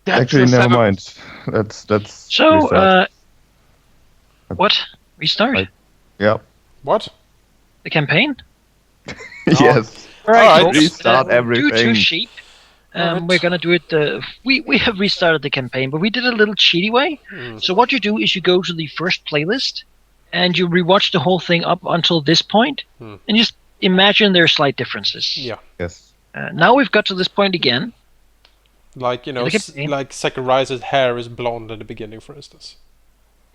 Actually, never mind. Let's So, restart. what? Restart? Yeah. What? The campaign? Yes. Alright, Alright. folks. Restart Due to everything. sheep, Alright. we're gonna do it. We have restarted the campaign, but we did it a little cheaty way. So what you do is you go to the first playlist, and you rewatch the whole thing up until this point, and just imagine there are slight differences. Yeah. Yes. Now we've got to this point again. Like, you know, Look at me. like Zacharias' hair is blonde at the beginning, for instance.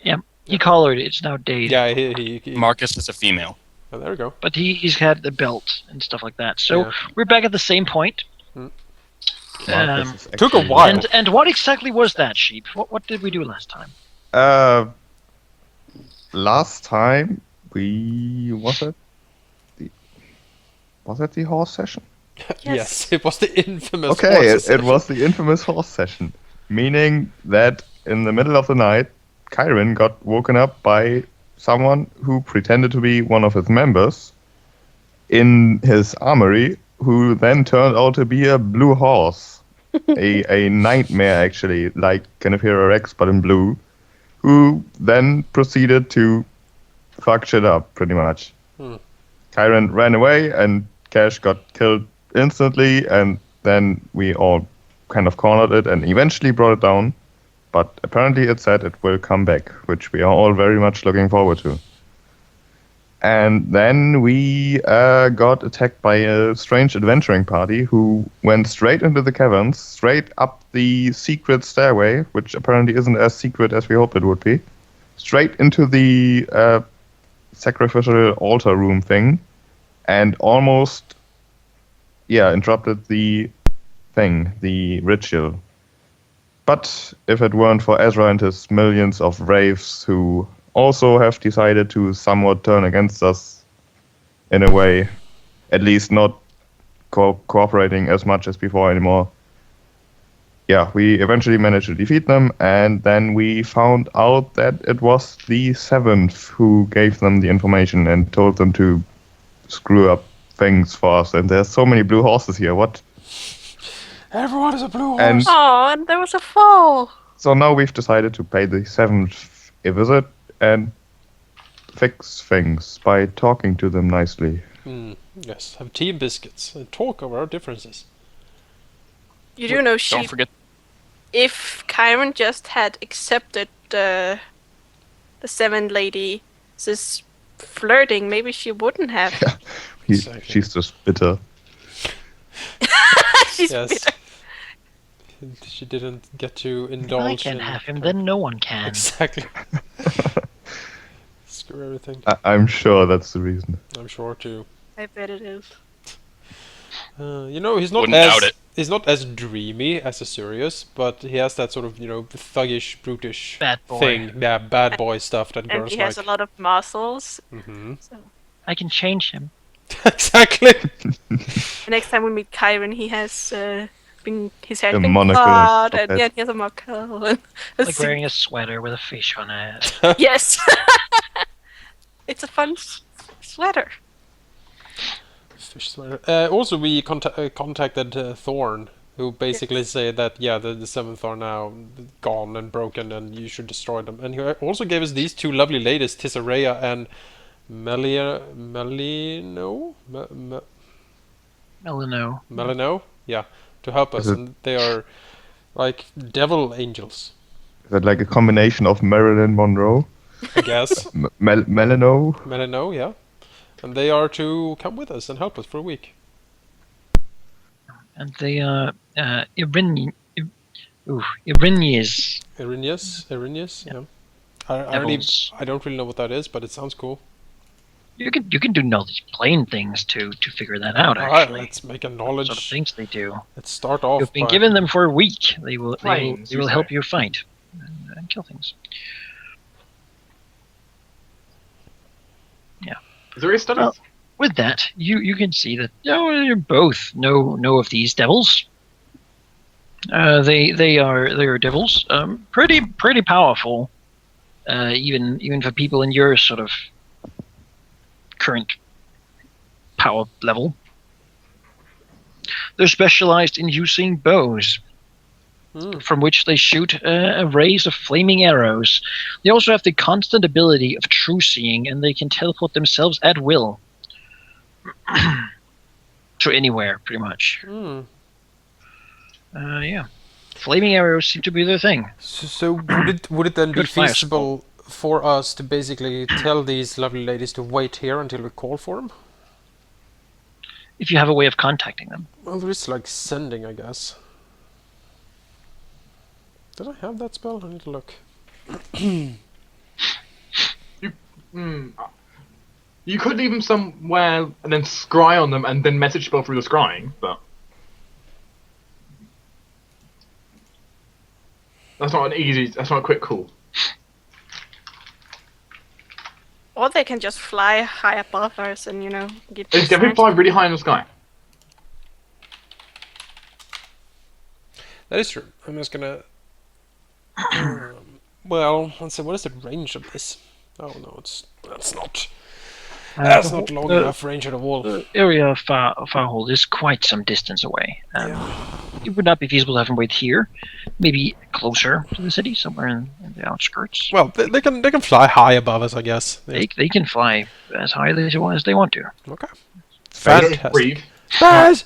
Yeah, he colored it. It's now Dade. Yeah, he Marcus is a female. Oh, there we go. But he's had the belt and stuff like that. So Yeah. we're back at the same point. Marcus is took a actually- while. And what exactly was that, Sheep? What did we do last time? Last time was it the horse session? Yes, it was the infamous. Okay, horses. it was the infamous horse session, meaning that in the middle of the night, Kyron got woken up by someone who pretended to be one of his members in his armory, who then turned out to be a blue horse, a nightmare actually, like kind of Hero Rex but in blue, who then proceeded to fuck shit up pretty much. Kyron ran away and Cash got killed instantly, and then we all kind of cornered it and eventually brought it down. But apparently it said it will come back, which we are all very much looking forward to. And then we got attacked by a strange adventuring party who went straight into the caverns, straight up the secret stairway, which apparently isn't as secret as we hoped it would be, straight into the sacrificial altar room thing, and almost, interrupted the ritual. But if it weren't for Ezra and his millions of wraiths who also have decided to somewhat turn against us in a way, at least not cooperating as much as before anymore. Yeah, we eventually managed to defeat them, and then we found out that it was the Seventh who gave them the information and told them to screw up things for us. And there's so many blue horses here, what? Everyone is a blue horse. And Oh, and there was a fall. so now we've decided to pay the Seventh a visit and fix things by talking to them nicely. Yes, have tea and biscuits and talk over our differences. You do know, Don't Sheep, forget. if Kyron just had accepted the Seven Lady's flirting, maybe she wouldn't have. Exactly. She's just bitter. She's Yes. bitter. She didn't get to If indulge I can in have him, then no one can. Exactly. Screw everything. I'm sure that's the reason. I'm sure too. I bet it is. You know, he's not Wouldn't as doubt it. he's not as dreamy as a Sirius, but he has that sort of, you know, thuggish, brutish Bad boy. thing. Yeah, bad boy stuff that And girls he has like. a lot of muscles. Mm-hmm. So I can change him. Exactly. the next time we meet Kyron, he has his hair A been monocle cut, of and it. yeah, he has a monocle. And a Like wearing a sweater with a fish on it. yes. It's a fun sweater. Fish sweater. Also, we contacted Thorn, who basically said that the Seventh are now gone and broken, and you should destroy them. And he also gave us these two lovely ladies, Tissareya and Melino, yeah, to help us, Is it- and they are like devil angels, Is that like a combination of Marilyn Monroe, I guess. Melano? Melino, yeah, and they are to come with us and help us for a week. And they Irinius. Irinius, yeah. I Devils. don't really know what that is, but it sounds cool. You can do know these plain things to figure that out. Alright, Actually, let's make a what knowledge. sort of things they do. Let's start off. You've been by- given them for a week. They will Planes, they will you help say. you fight and kill things. Is there any studies? Well, with that, you can see that you both know of these devils. They are devils. Pretty powerful. Even for people in your sort of current power level. They're specialized in using bows. from which they shoot arrays of flaming arrows. They also have the constant ability of true seeing, and they can teleport themselves at will to anywhere, pretty much. Yeah, flaming arrows seem to be their thing. So would it then be Good fire feasible for us to basically tell these lovely ladies to wait here until we call for them? If you have a way of contacting them. Well, there is like sending, I guess. Did I have that spell? I need to look. You could leave them somewhere and then scry on them and then message spell through the scrying, but that's not a quick call. Or they can just fly high above us and, get They definitely fly really high in the sky. That is true. I'm just gonna... well, let's see, what is the range of this? Oh no, that's not long enough range at all. The area of Farhold is quite some distance away. It would not be feasible to have them wait here. Maybe closer to the city, somewhere in the outskirts. Well, they can fly high above us, I guess. They can fly as high as they want to. Okay. They don't Fantastic. breathe. Guys!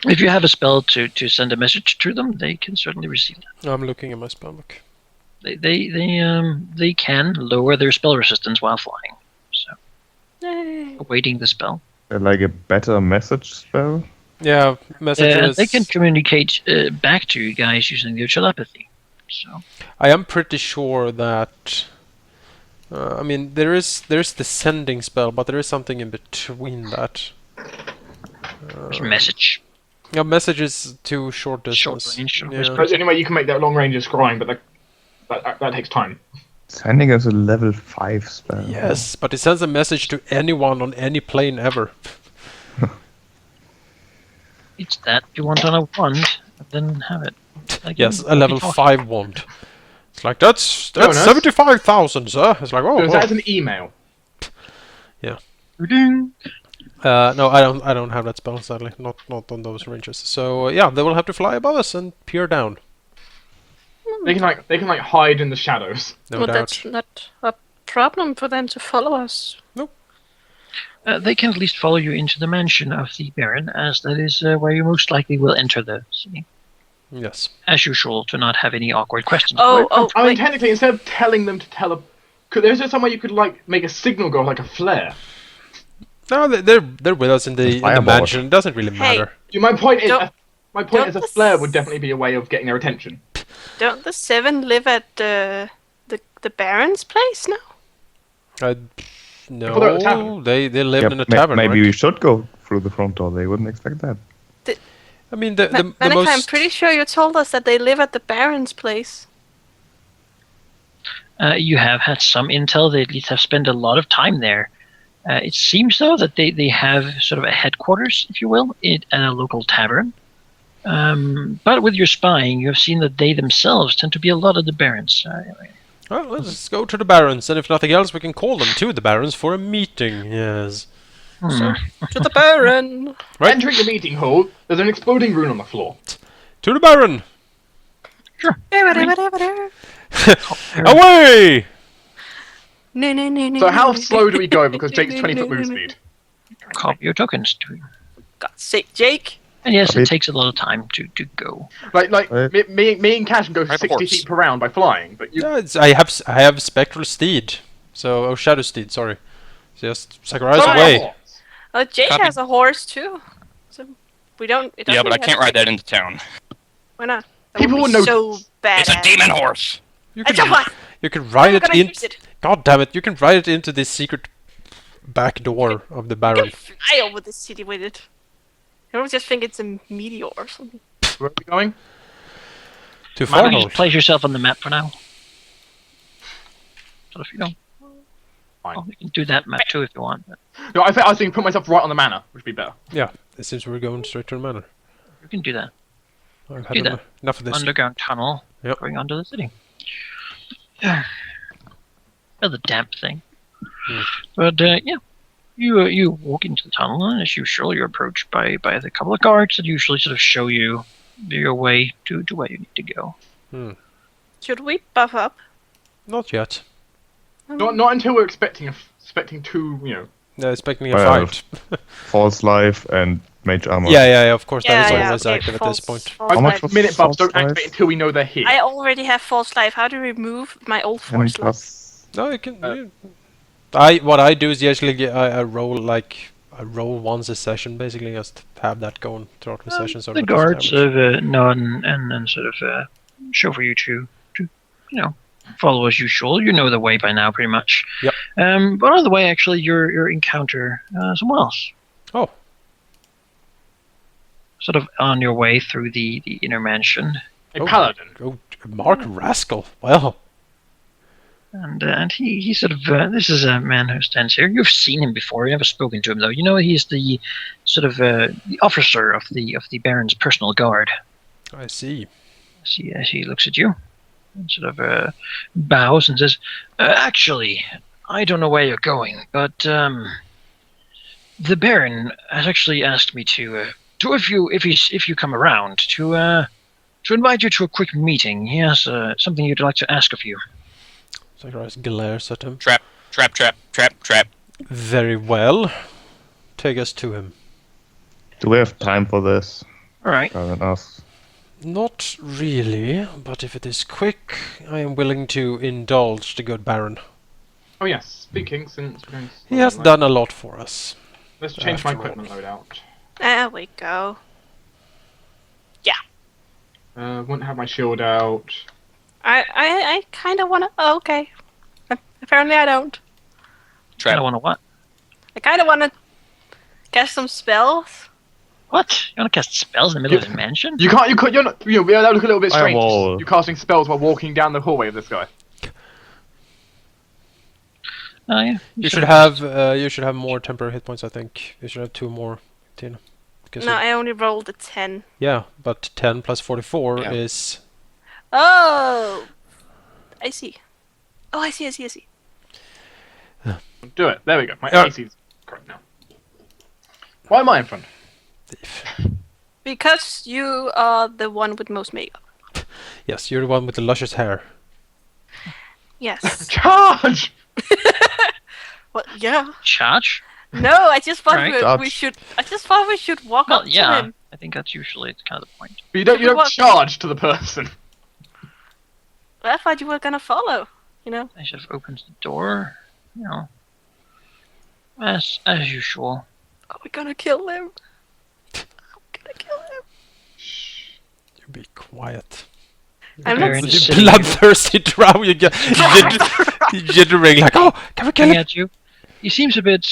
If you have a spell to send a message to them, they can certainly receive that. I'm looking at my spellbook. They can lower their spell resistance while flying. So, awaiting the spell. Like a better message spell? Yeah, messages. They can communicate back to you guys using their telepathy. So I am pretty sure that. I mean, there's the sending spell, but there is something in between that. there's a message. Yeah, message is too short distance. Short range. Yeah. That's the only way you can make that long range of scrying, but that takes time. Sending us a level 5 spell. Yes, but it sends a message to anyone on any plane ever. It's that you want on a wand, and then have it. Like Yes, in a level Walkie 5 wand. It's like that's Oh, nice. 75,000, sir. It's like So oh. that's an email. Talkie. No, I don't have that spell sadly. Not on those ranges. So yeah, they will have to fly above us and peer down. They can hide in the shadows. No Well, doubt. that's not a problem for them to follow us. They can at least follow you into the mansion of the Baron, as that is where you most likely will enter the city. Yes. As usual, to not have any awkward questions. Oh, I mean, wait. technically, instead of telling them to there's just some way you could make a signal go like a flare. No, they're with us in the Fireboard. mansion. It doesn't really Hey. matter. My point is, Don't- is a flare would definitely be a way of getting their attention. Don't the 7 live at the Baron's place now? thought they were at the No, tavern. they lived Yeah, in a tavern. maybe right? we should go through the front door. They wouldn't expect that. I mean, the Manika, most. I'm pretty sure you told us that they live at the Baron's place. You have had some intel. They at least have spent a lot of time there. It seems, though, that they have sort of a headquarters, if you will, at a local tavern. But with your spying, you have seen that they themselves tend to be a lot of the barons. Well, let's go to the barons, and if nothing else, we can call them to the barons for a meeting. Yes. To the Baron! Right. Entering the meeting hall, there's an exploding rune on the floor. To the baron. No, Away! no. So how slow do we go because Jake's 20-foot move speed? Copy your tokens. God's sake, Jake! And yes, Copy. it takes a lot of time to go. Me and Cash can go 60 horse. feet per round by flying, but you. Yeah, I have spectral steed. So shadow steed. Sorry. Just Sakurai's Fly away. a horse. Jake Copy. has a horse too. So we don't. It Yeah, but I doesn't can't have ride to- that into town. Why not? That People would will be so bad. It's a demon horse. You I don't want. you can I'm ride it gonna in. use it. God damn it! You can ride it into the secret back door of the You baron. can fly over the city with it. I don't just think it's a meteor or something. Where are we going? To Why don't you Farhold. just place yourself on the map for now? So if you don't, Fine. well, you can do that map too if you want. But No, I was thinking put myself right on the manor, which would be better. Yeah, it seems we're going straight to the manor. you can do that. I've Do had that. enough of this. Underground tunnel Yep. going under the city. Yeah. Another damp thing. But yeah, you walk into the tunnel, and as usual, you're approached by the couple of guards that usually sort of show you your way to where you need to go. Should we buff up? Not yet. Not until we're expecting two, Expecting a Well, fight. False life and mage armor. Yeah, of course, that is Yeah, always okay, active at this point. false How much life. was minute buffs don't false activate life? until we know they're here. I already have false life. How do I remove my old 10 false life? plus. No, you can. What I do is usually I roll once a session, basically just have that going throughout the session. So The it doesn't guards damage. nod and sort of show for you to follow as usual. You know the way by now, pretty much. Yep. But on the way, actually, you encounter someone else. Oh, Sort of on your way through the inner mansion, A paladin. oh, Mark Rascal. Well, and he sort of this is a man who stands here. You've seen him before. You've never spoken to him though. You know he's the sort of the officer of the Baron's personal guard. I see. As he looks at you and sort of bows and says, "Actually, I don't know where you're going, but the Baron has actually asked me to if you come around to invite you to a quick meeting. He has something you'd like to ask of you." Zacharias glares at him. Trap. Very well. Take us to him. Do we have time for this? All right. Karen asks. Not really, but if it is quick, I am willing to indulge the good Baron. Oh yes, speaking since we're going He has done a lot for us. Let's change my after all. equipment loadout. There we go. Wouldn't have my shield out. I kind of want to. Oh, okay. Apparently, I don't. I don't want to what? I kind of want to cast some spells. What? You want to cast spells in the middle of the mansion? You're not. Yeah, that would look a little bit strange. Firewall. You're casting spells while walking down the hallway of this guy. Oh yeah. You should have more temporary hit points. I think you should have 2 more, Tina. Because No, I only rolled a 10. yeah, but 10 plus 44 Yeah. is Oh! I see. Oh, I see. Do it. There we go. My Yeah. AC's correct now. Why am I in front? thief. Because you are the one with most makeup. Yes, you're the one with the luscious hair. Yes. Charge! Well, yeah. Charge? No, I just thought Right. we Dodge. should. I just thought we should walk Well, up yeah. to him. I think that's usually kind of the point. But you don't What? charge to the person. I thought you were gonna follow. You know. I sort of opens the door. As usual. Are we gonna kill him? I'm gonna kill him. You be quiet. I'm Baron not. is You sitting bloodthirsty drow. You get jittering like, oh, can we kill looking him? at you. He seems a bit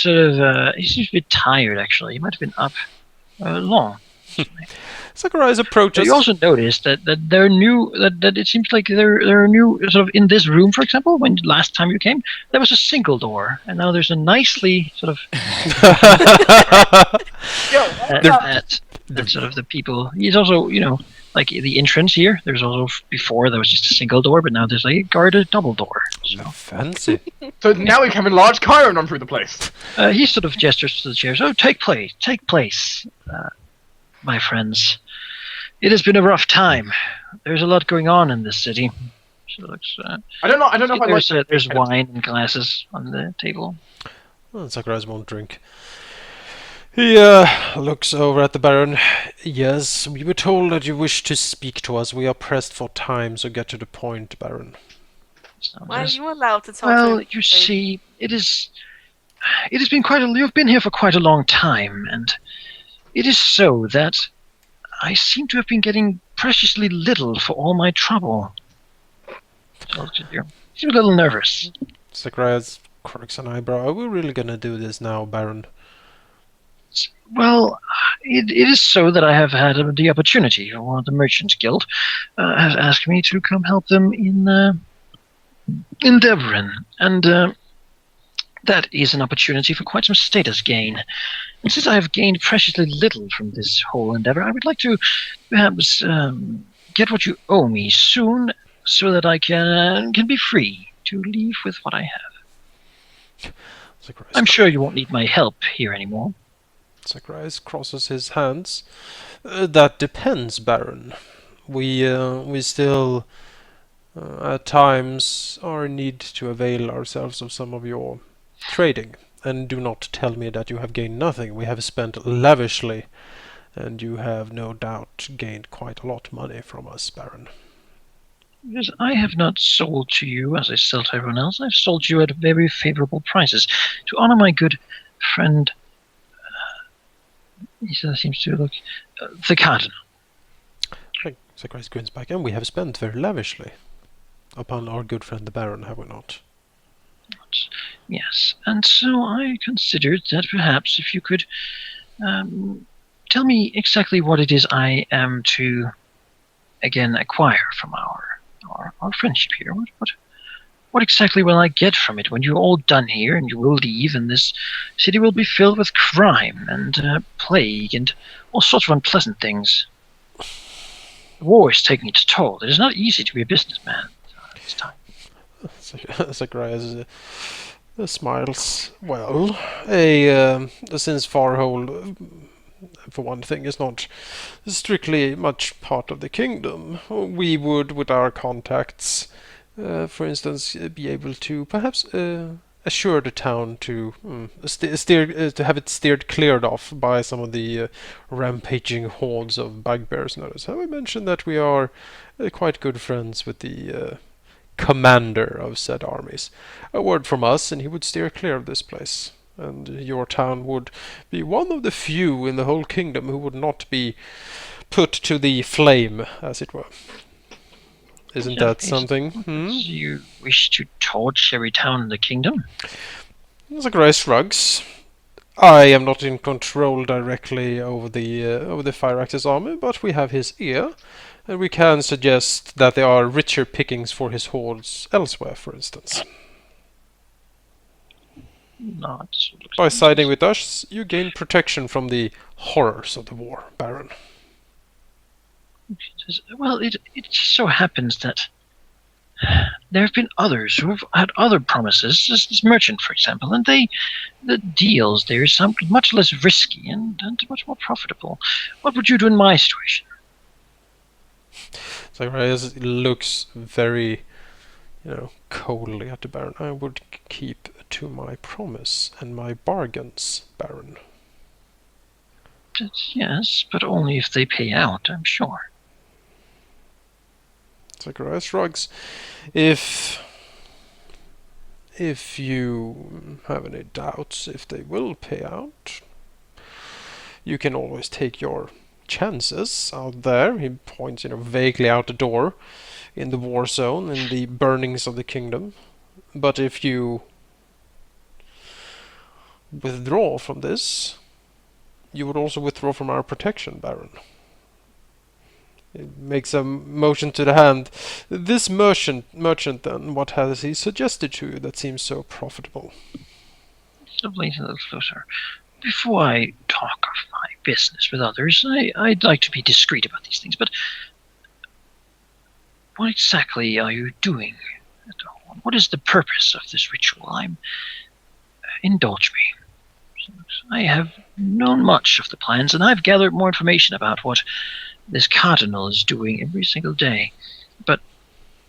tired actually. He might have been up long. Zacharias approaches. You also noticed that there are new that it seems like there are new sort of in this room, for example. When last time you came, there was a single door, and now there's a nicely sort of that sort of the people. He's also like the entrance here. There's also before there was just a single door, but now there's a guarded double door. So Fancy. So now we can enlarge Chiron on through the place. he sort of gestures to the chairs. Oh, take place, my friends. It has been a rough time. There's a lot going on in this city. So looks, I don't know if I like. there's wine and glasses on the table. Well, Zacharias won't drink. He looks over at the Baron. Yes, we were told that you wish to speak to us. We are pressed for time, so get to the point, Baron. So Why are there's- you allowed to talk well, to him? you see, it has been you've been here for quite a long time, and it is so that I seem to have been getting preciously little for all my trouble. So looks at you. He's a little nervous. Zacharias quirks an eyebrow. Are we really gonna do this now, Baron? Well, it is so that I have had the opportunity. One of the Merchants Guild has asked me to come help them in Devon, and that is an opportunity for quite some status gain. And since I have gained preciously little from this whole endeavor, I would like to perhaps get what you owe me soon, so that I can be free to leave with what I have. Zacharias I'm sure you won't need my help here anymore. Zacharias crosses his hands. That depends, Baron. We still, at times, are in need to avail ourselves of some of your trading. And do not tell me that you have gained nothing. We have spent lavishly, and you have no doubt gained quite a lot of money from us, Baron. Because I have not sold to you as I sell to everyone else. I've sold you at very favorable prices. To honor my good friend, he seems to look, the Cardinal. Zacharias grins back, and we have spent very lavishly upon our good friend the Baron, have we not? Yes, and so I considered that perhaps if you could tell me exactly what it is I am to, again, acquire from our friendship here. What exactly will I get from it when you're all done here and you will leave and this city will be filled with crime and plague and all sorts of unpleasant things? The war is taking its toll. It is not easy to be a businessman at this time. Zacharias smiles. Well, a since Farhold, for one thing, is not strictly much part of the kingdom. We would, with our contacts, for instance, be able to perhaps assure the town to steer to have it steered cleared off by some of the rampaging hordes of bugbears. Notice how I mentioned that we are quite good friends with the commander of said armies. A word from us, and he would steer clear of this place. And your town would be one of the few in the whole kingdom who would not be put to the flame, as it were. Isn't that something? You wish to torch every town in the kingdom? Zacharias shrugs. I am not in control directly over the Firax's army, but we have his ear, and we can suggest that there are richer pickings for his hordes elsewhere, for instance. By siding with us, you gain protection from the horrors of the war, Baron. Well, it just so happens that there have been others who have had other promises, this merchant, for example, and the deals there sound much less risky and much more profitable. What would you do in my situation? Zacharias looks very, coldly at the Baron. I would keep to my promise and my bargains, Baron. Yes, but only if they pay out, I'm sure. Zacharias shrugs. If you have any doubts if they will pay out, you can always take your chances out there. He points, vaguely out the door in the war zone, in the burnings of the kingdom. But if you withdraw from this, you would also withdraw from our protection, Baron. It makes a motion to the hand. This merchant then, what has he suggested to you that seems so profitable? Lean a little closer. Before I talk of my business with others, I'd like to be discreet about these things, but what exactly are you doing at the Horn? What is the purpose of this ritual? Indulge me. I have known much of the plans, and I've gathered more information about what this cardinal is doing every single day. But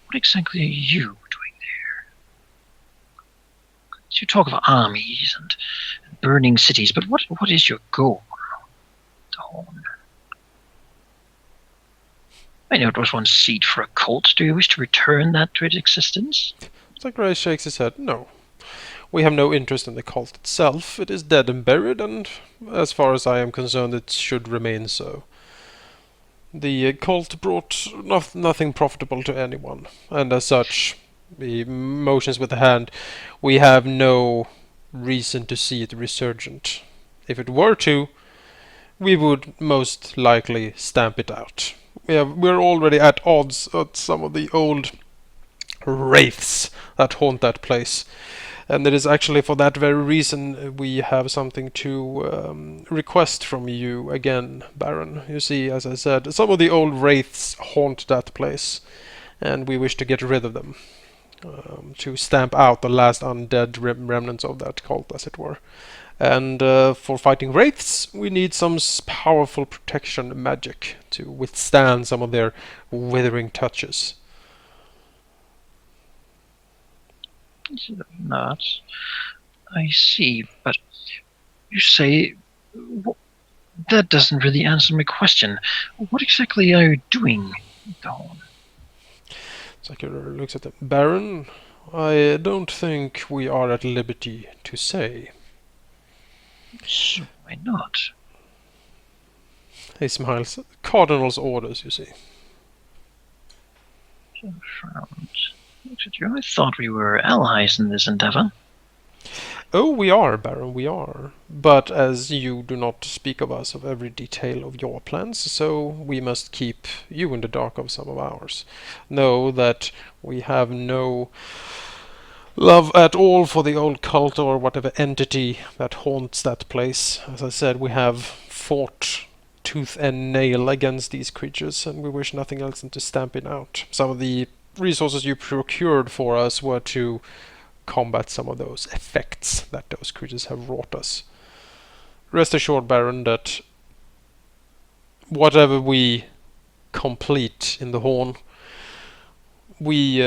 what exactly are you doing there? You talk of armies and burning cities, but what is your goal? The Horn. I know it was once seed for a cult. Do you wish to return that to its existence? Zacharias shakes his head. No. We have no interest in the cult itself. It is dead and buried, and as far as I am concerned, it should remain so. The cult brought nothing profitable to anyone, and as such, the motions with the hand, we have no reason to see it resurgent. If it were to, we would most likely stamp it out. We're already at odds with some of the old wraiths that haunt that place. And it is actually for that very reason we have something to request from you again, Baron. You see, as I said, some of the old wraiths haunt that place, and we wish to get rid of them. To stamp out the last undead remnants of that cult, as it were. And for fighting wraiths, we need some powerful protection magic to withstand some of their withering touches. Not. I see, but you say that doesn't really answer my question. What exactly are you doing with the horn? Sakura looks at the Baron. I don't think we are at liberty to say. So why not? He smiles. Cardinal's orders, you see. He frowns. Looks at you. I thought we were allies in this endeavor. Oh, we are, Baron, we are. But as you do not speak of us of every detail of your plans, so we must keep you in the dark of some of ours. Know that we have no love at all for the old cult or whatever entity that haunts that place. As I said, we have fought tooth and nail against these creatures, and we wish nothing else than to stamp it out. Some of the resources you procured for us were to combat some of those effects that those creatures have wrought us. Rest assured, Baron, that whatever we complete in the Horn, we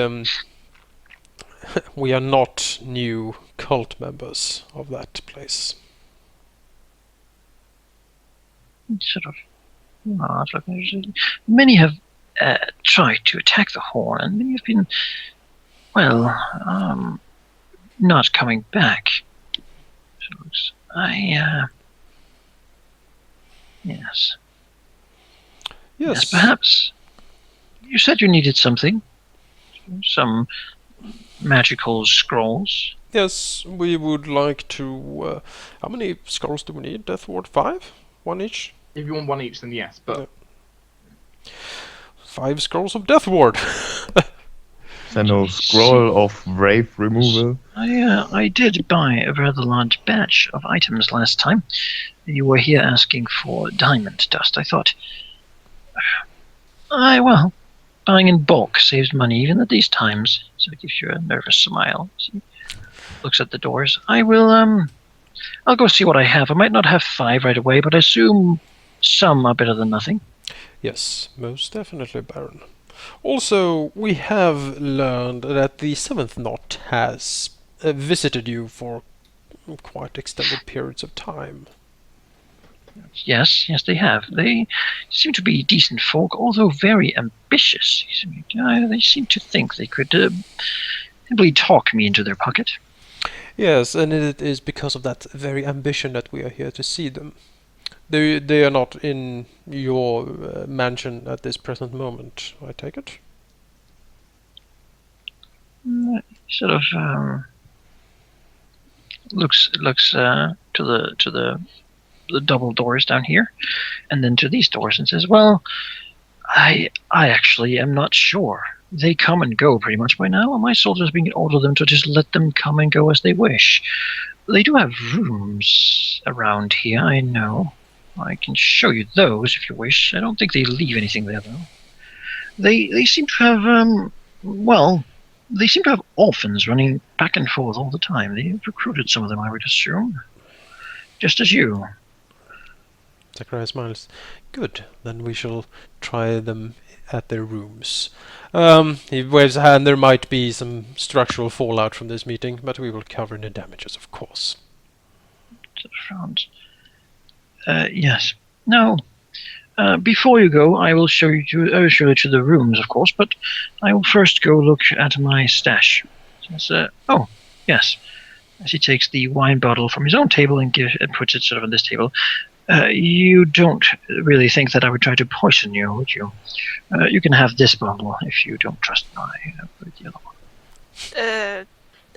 we are not new cult members of that place. Sort of not. Many have tried to attack the horn, and many have been, well, not coming back. So yes. Yes, perhaps. You said you needed something. Some magical scrolls. Yes, we would like to... how many scrolls do we need? Death Ward 5? One each? If you want one each, then yes, but... 5 scrolls of Death Ward! Then no scroll of wraith removal. I did buy a rather large batch of items last time. You were here asking for diamond dust. I thought... buying in bulk saves money even at these times. So it gives you a nervous smile. He looks at the doors. I'll go see what I have. I might not have 5 right away, but I assume some are better than nothing. Yes, most definitely, Baron. Also, we have learned that the 7th Knot has visited you for quite extended periods of time. Yes, they have. They seem to be decent folk, although very ambitious. They seem to think they could simply talk me into their pocket. Yes, and it is because of that very ambition that we are here to see them. They are not in your mansion at this present moment, I take it? Sort of looks to the double doors down here, and then to these doors, and says, "Well, I actually am not sure. They come and go pretty much by now, and my soldiers have been ordered them to just let them come and go as they wish. They do have rooms around here, I know. I can show you those if you wish. I don't think they leave anything there, though. They seem to have, they seem to have orphans running back and forth all the time. They've recruited some of them, I would assume. Just as you." Zachariah smiles. Good, then we shall try them at their rooms. He waves a hand. There might be some structural fallout from this meeting, but we will cover the damages, of course. Frowns. Yes. No. Before you go, I will show you to the rooms, of course, but I will first go look at my stash. Oh, yes. As he takes the wine bottle from his own table and puts it sort of on this table. You don't really think that I would try to poison you, would you? You can have this bottle if you don't trust the other one.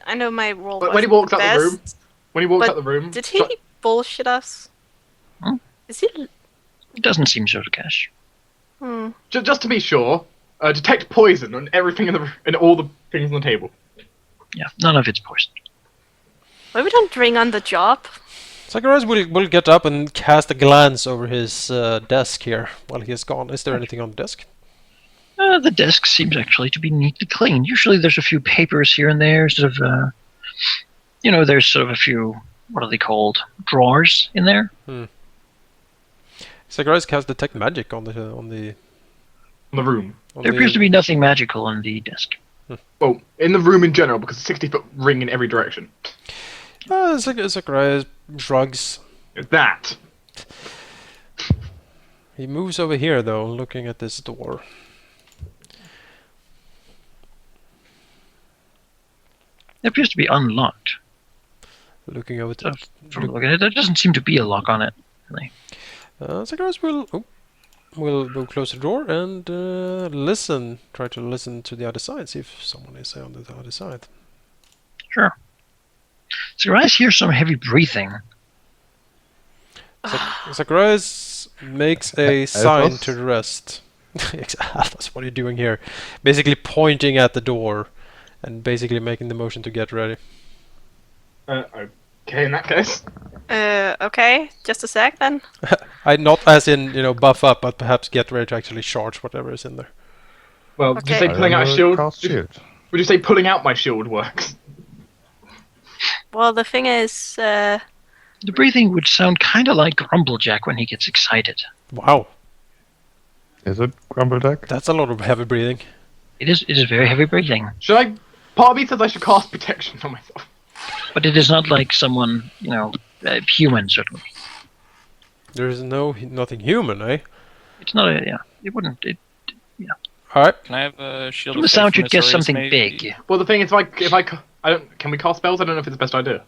I know my role. But when he walks out the room, did he bullshit us? Hmm? Is he? It doesn't seem so, Cash. Just to be sure, detect poison on everything in all the things on the table. Yeah, none of it's poisoned. Why we don't drink on the job? Zacharias will get up and cast a glance over his desk here while he is gone. Is there anything on the desk? The desk seems actually to be neatly cleaned. Usually there's a few papers here and there, sort of, there's sort of a few what are they called? Drawers in there. Zacharias cast detect magic on the the room. There appears to be nothing magical on the desk. Well, in the room in general, because 60-foot ring in every direction. Zacharias shrugs. That. He moves over here though, looking at this door. It appears to be unlocked. Looking over to From looking at it, there doesn't seem to be a lock on it. Really. Zacharias will close the door and listen. Try to listen to the other side. See if someone is on the other side. Sure. Zacharias hears some heavy breathing. Zacharias makes a sign to the rest. That's what are you doing here? Basically pointing at the door and basically making the motion to get ready. Okay, in that case. Okay, just a sec then. I not as in buff up, but perhaps get ready to actually charge whatever is in there. Well, did you Okay. say pulling out a shield? Cast shield. Would you say pulling out my shield works? Well, the thing is, The breathing would sound kind of like Grumblejack when he gets excited. Wow, Is it Grumblejack? that's a lot of heavy breathing. It is very heavy breathing. Should I... Part of me says I should cast protection on myself. But it is not like someone, human, certainly. There is nothing human, eh? It's not a, it wouldn't, All right. Can I have a shield from of the sound you'd faithfulness guess raise, something maybe? big. Well, the thing is, can we cast spells? I don't know if it's the best idea.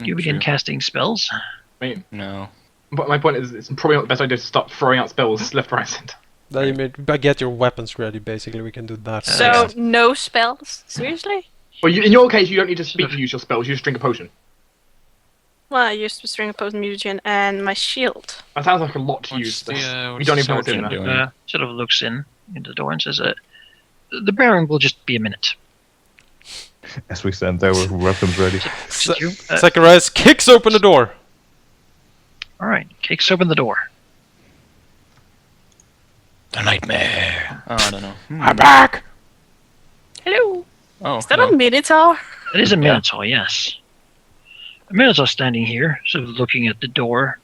You begin True. casting spells. I mean, No. but my point is, it's probably not the best idea to start throwing out spells left, right, center. Then you may get your weapons ready. Basically, we can do that. so no spells? Seriously? Well, in your case, you don't need to speak to use your spells. You just drink a potion. Well, I used to string a potion mutagen and my shield. That sounds like a lot to What's use. the, We what's don't the even know what's in sergeant there. doing? Sort of looks into the door and says, the Baron will just be a minute. As we stand there with weapons ready. Did you? Zacharias kicks open the door. All right, kicks open the door. The nightmare. Oh, I don't know. I'm back. Hello? Oh, Is that no. a minotaur? It is a Minotaur, yes. A Minotaur standing here, sort of looking at the door.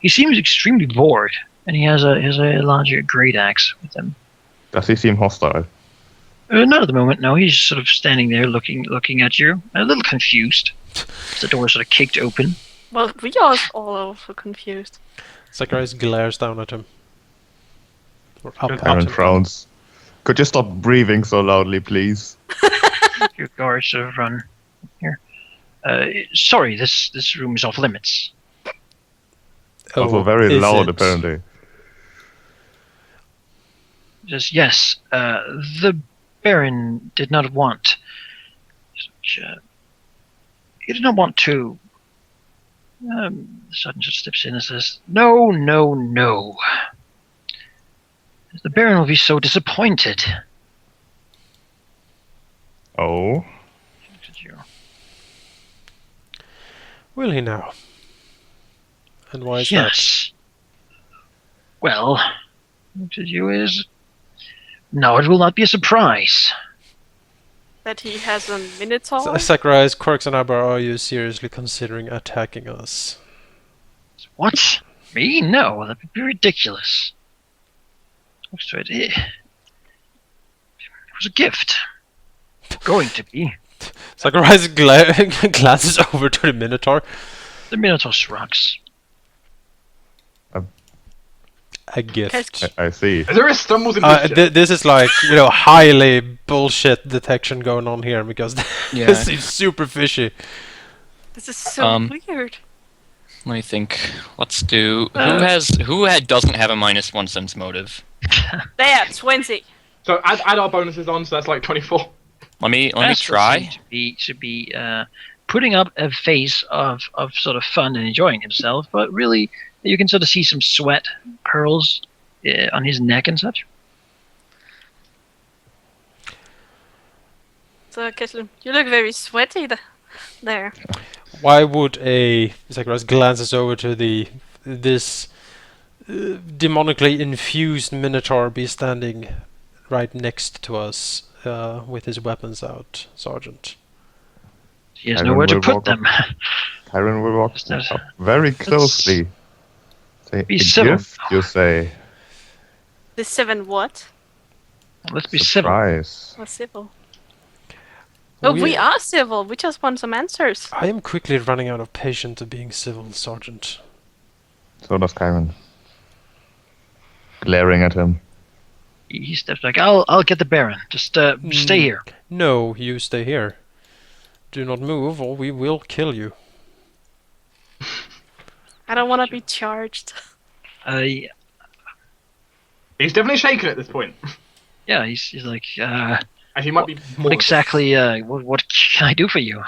He seems extremely bored, and he has a larger great axe with him. Does he seem hostile? Not at the moment, no. He's sort of standing there looking at you, a little confused. The door sort of kicked open. Well, we are all also confused. Zacharias glares down at him. Or up at Aaron him. frowns. Could you stop breathing so loudly, please? Your guards sort of run here. Sorry, this room is off limits. Also very is loud, it? apparently. Says, yes, the Baron did not want such, he did not want to. The Sergeant just steps in and says, no, no, no. The Baron will be so disappointed. Oh? Looks at you. Will he now? And why is Yes. Well, looks at you is, no, it will not be a surprise. That he has a that? minotaur? Zacharias quirks an eyebrow. Are you seriously considering attacking us? What? Me? No, that would be ridiculous. Looks to it. It was a gift. Going to be. Zacharias glances over to the Minotaur. The Minotaur shrugs. A gift. I see. There is stumbles in this shit. This is like, highly bullshit detection going on here because Yeah. this is super fishy. This is so weird. Let me think. Let's do. Who doesn't have a -1 sense motive? There, 20. So add our bonuses on, so that's like 24. Let me Astral try. seemed to be putting up a face of sort of fun and enjoying himself, but really you can sort of see some sweat pearls on his neck and such. So, Kesslum, you look very sweaty there. Why would Zacharias glances over to this demonically infused Minotaur be standing right next to us with his weapons out, Sergeant? He has Kyron nowhere to will put walk them. Kyron will walk Just that- up very closely. Say, be a civil. gift, you say? The 7 what? Let's be civil. Surprise. Or civil? Oh, we We- are civil. We just want some answers. I am quickly running out of patience to being civil, Sergeant. So does Kyron. Glaring at him. He steps back. I'll get the Baron. Just stay here. No, you stay here. Do not move, or we will kill you. I don't want to be charged. Yeah, He's definitely shaken at this point. he's like, And he might be more. what exactly? What can I do for you?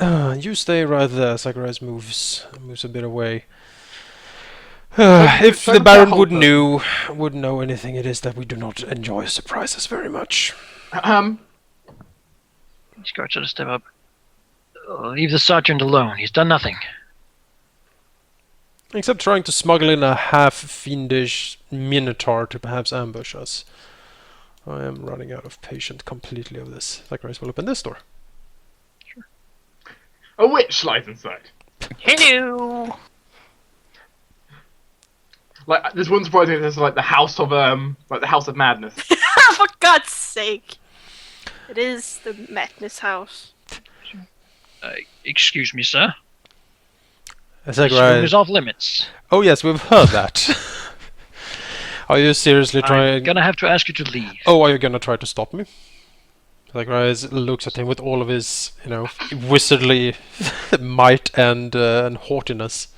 You stay right there. Zacharias moves a bit away. If so the does Baron that would whole would know anything, it is that we do not enjoy surprises very much. He's got to step up. Leave the sergeant alone. He's done nothing. Except trying to smuggle in a half-fiendish minotaur to perhaps ambush us. I am running out of patience completely of this. Zacharias will open this door. A witch lies inside. Hello. Like this wouldn't surprise me if this is like the house of madness. For God's sake. It is the madness house. Excuse me, sir. This room Zacharias. is off limits. Oh yes, we've heard that. Are you seriously I'm trying? gonna have to ask you to leave. Oh, are you gonna try to stop me? Zacharias looks at him with all of his, wizardly might and haughtiness.